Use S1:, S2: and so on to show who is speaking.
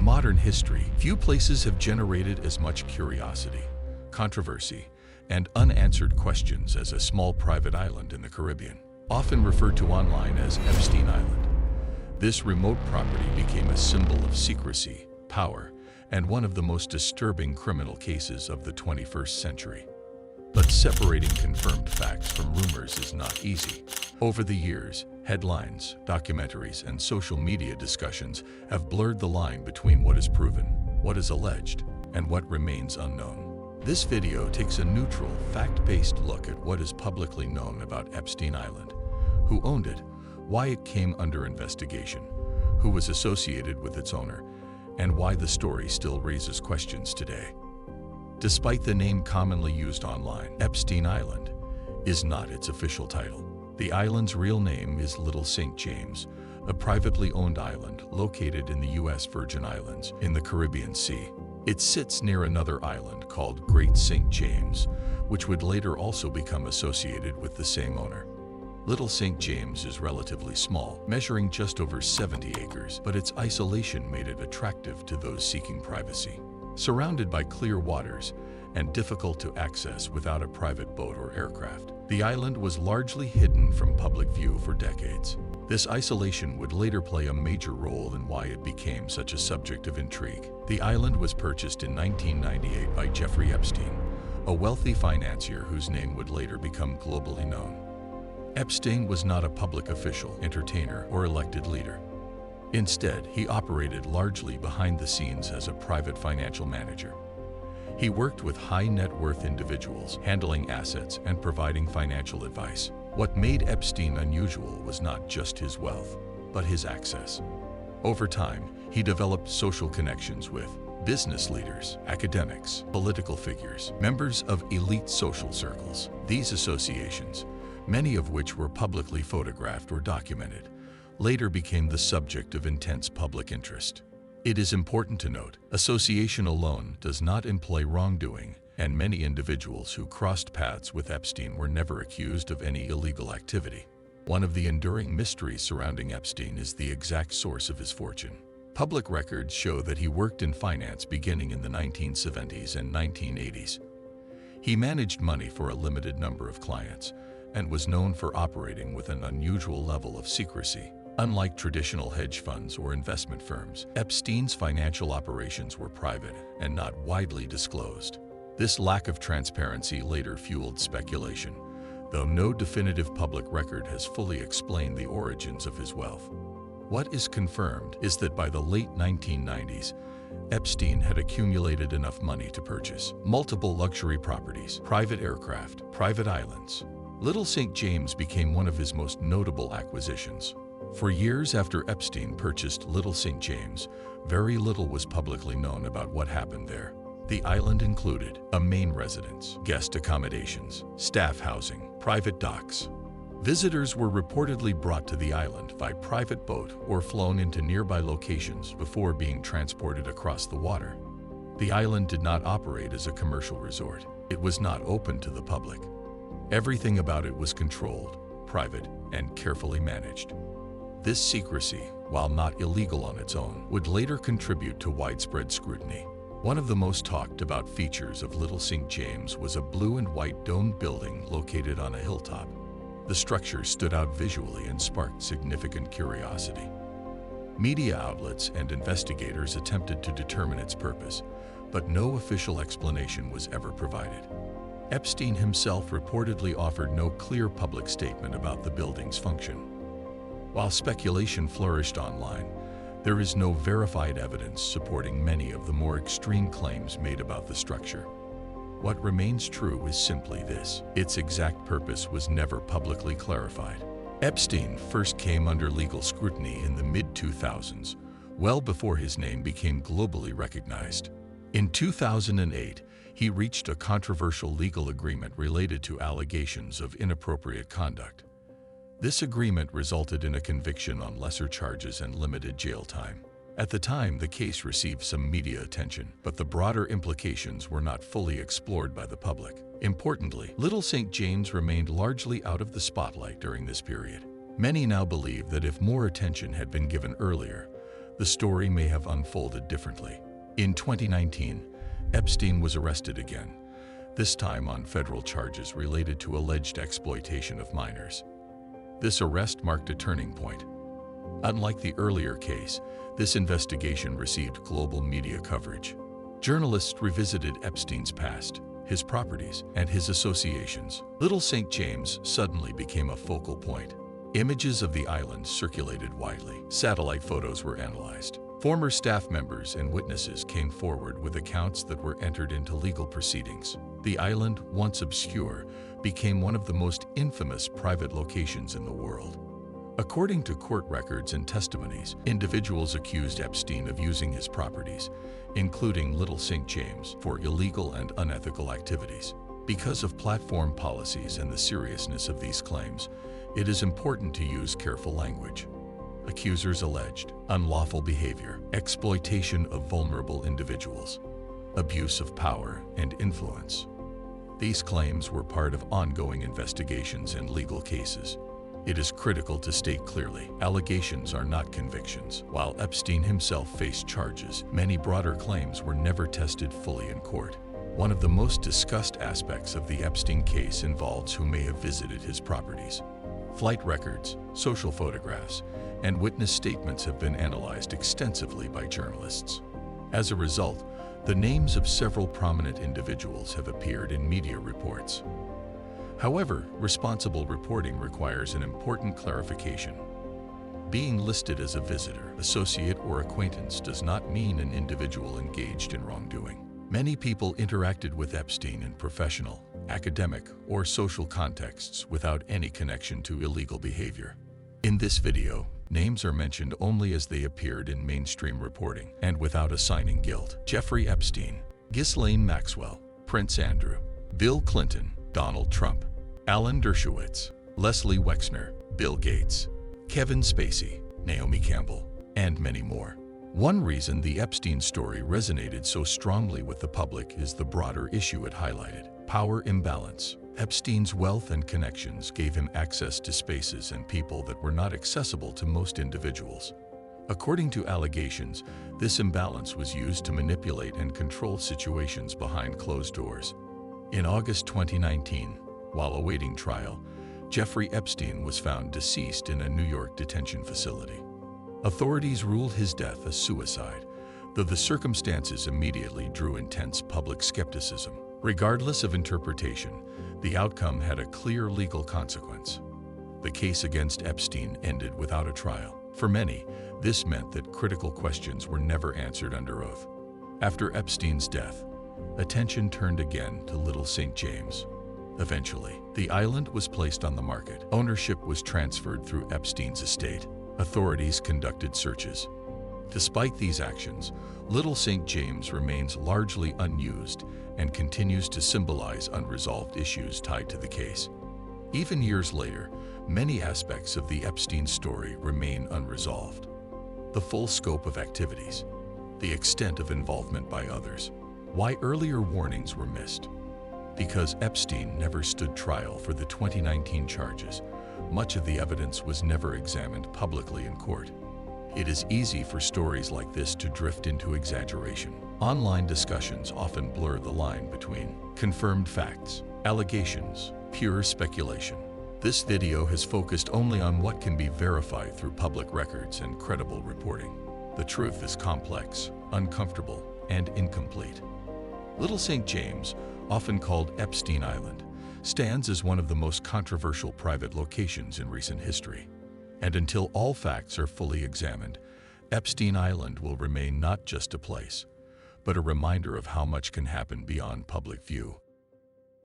S1: modern history, few places have generated as much curiosity, controversy, and unanswered questions as a small private island in the Caribbean, often referred to online as Epstein Island. This remote property became a symbol of secrecy, power, and one of the most disturbing criminal cases of the 21st century. But separating confirmed facts from rumors is not easy. Over the years, headlines, documentaries, and social media discussions have blurred the line between what is proven, what is alleged, and what remains unknown. This video takes a neutral, fact-based look at what is publicly known about Epstein Island, who owned it, why it came under investigation, who was associated with its owner, and why the story still raises questions today. Despite the name commonly used online, Epstein Island is not its official title. The island's real name is Little St. James, a privately owned island located in the U.S. Virgin Islands in the Caribbean Sea. It sits near another island called Great St. James, which would later also become associated with the same owner. Little St. James is relatively small, measuring just over 70 acres, but its isolation made it attractive to those seeking privacy. Surrounded by clear waters and difficult to access without a private boat or aircraft, the island was largely hidden from public view for decades. This isolation would later play a major role in why it became such a subject of intrigue. The island was purchased in 1998 by Jeffrey Epstein, a wealthy financier whose name would later become globally known. Epstein was not a public official, entertainer, or elected leader. Instead, he operated largely behind the scenes as a private financial manager. He worked with high-net-worth individuals, handling assets and providing financial advice. What made Epstein unusual was not just his wealth, but his access. Over time, he developed social connections with business leaders, academics, political figures, members of elite social circles. These associations, many of which were publicly photographed or documented, later became the subject of intense public interest. It is important to note, association alone does not imply wrongdoing, and many individuals who crossed paths with Epstein were never accused of any illegal activity. One of the enduring mysteries surrounding Epstein is the exact source of his fortune. Public records show that he worked in finance beginning in the 1970s and 1980s. He managed money for a limited number of clients and was known for operating with an unusual level of secrecy. Unlike traditional hedge funds or investment firms, Epstein's financial operations were private and not widely disclosed. This lack of transparency later fueled speculation, though no definitive public record has fully explained the origins of his wealth. What is confirmed is that by the late 1990s, Epstein had accumulated enough money to purchase multiple luxury properties, private aircraft, private islands. Little St. James became one of his most notable acquisitions. For years after Epstein purchased Little St. James, very little was publicly known about what happened there. The island included a main residence, guest accommodations, staff housing, private docks. Visitors were reportedly brought to the island by private boat or flown into nearby locations before being transported across the water. The island did not operate as a commercial resort. It was not open to the public. Everything about it was controlled, private, and carefully managed. This secrecy, while not illegal on its own, would later contribute to widespread scrutiny. One of the most talked about features of Little St. James was a blue and white domed building located on a hilltop. The structure stood out visually and sparked significant curiosity. Media outlets and investigators attempted to determine its purpose, but no official explanation was ever provided. Epstein himself reportedly offered no clear public statement about the building's function. While speculation flourished online, there is no verified evidence supporting many of the more extreme claims made about the structure. What remains true is simply this: its exact purpose was never publicly clarified. Epstein first came under legal scrutiny in the mid-2000s, well before his name became globally recognized. In 2008, he reached a controversial legal agreement related to allegations of inappropriate conduct. This agreement resulted in a conviction on lesser charges and limited jail time. At the time, the case received some media attention, but the broader implications were not fully explored by the public. Importantly, Little St. James remained largely out of the spotlight during this period. Many now believe that if more attention had been given earlier, the story may have unfolded differently. In 2019, Epstein was arrested again, this time on federal charges related to alleged exploitation of minors. This arrest marked a turning point. Unlike the earlier case, this investigation received global media coverage. Journalists revisited Epstein's past, his properties, and his associations. Little St. James suddenly became a focal point. Images of the island circulated widely. Satellite photos were analyzed. Former staff members and witnesses came forward with accounts that were entered into legal proceedings. The island, once obscure, became one of the most infamous private locations in the world. According to court records and testimonies, individuals accused Epstein of using his properties, including Little St. James, for illegal and unethical activities. Because of platform policies and the seriousness of these claims, it is important to use careful language. Accusers alleged unlawful behavior, exploitation of vulnerable individuals, abuse of power and influence. These claims were part of ongoing investigations and legal cases. It is critical to state clearly, allegations are not convictions. While Epstein himself faced charges, many broader claims were never tested fully in court. One of the most discussed aspects of the Epstein case involves who may have visited his properties. Flight records, social photographs, and witness statements have been analyzed extensively by journalists. As a result, the names of several prominent individuals have appeared in media reports. However, responsible reporting requires an important clarification. Being listed as a visitor, associate, or acquaintance does not mean an individual engaged in wrongdoing. Many people interacted with Epstein in professional, academic, or social contexts without any connection to illegal behavior. In this video, names are mentioned only as they appeared in mainstream reporting and without assigning guilt. Jeffrey Epstein, Ghislaine Maxwell, Prince Andrew, Bill Clinton, Donald Trump, Alan Dershowitz, Leslie Wexner, Bill Gates, Kevin Spacey, Naomi Campbell, and many more. One reason the Epstein story resonated so strongly with the public is the broader issue it highlighted: power imbalance. Epstein's wealth and connections gave him access to spaces and people that were not accessible to most individuals. According to allegations, this imbalance was used to manipulate and control situations behind closed doors. In August 2019, while awaiting trial, Jeffrey Epstein was found deceased in a New York detention facility. Authorities ruled his death a suicide, though the circumstances immediately drew intense public skepticism. Regardless of interpretation, the outcome had a clear legal consequence. The case against Epstein ended without a trial. For many, this meant that critical questions were never answered under oath. After Epstein's death, attention turned again to Little St. James. Eventually, the island was placed on the market. Ownership was transferred through Epstein's estate. Authorities conducted searches. Despite these actions, Little St. James remains largely unused and continues to symbolize unresolved issues tied to the case. Even years later, many aspects of the Epstein story remain unresolved. The full scope of activities, the extent of involvement by others, why earlier warnings were missed. Because Epstein never stood trial for the 2019 charges, much of the evidence was never examined publicly in court. It is easy for stories like this to drift into exaggeration. Online discussions often blur the line between confirmed facts, allegations, pure speculation. This video has focused only on what can be verified through public records and credible reporting. The truth is complex, uncomfortable, and incomplete. Little St. James, often called Epstein Island, stands as one of the most controversial private locations in recent history. And until all facts are fully examined, Epstein Island will remain not just a place, but a reminder of how much can happen beyond public view.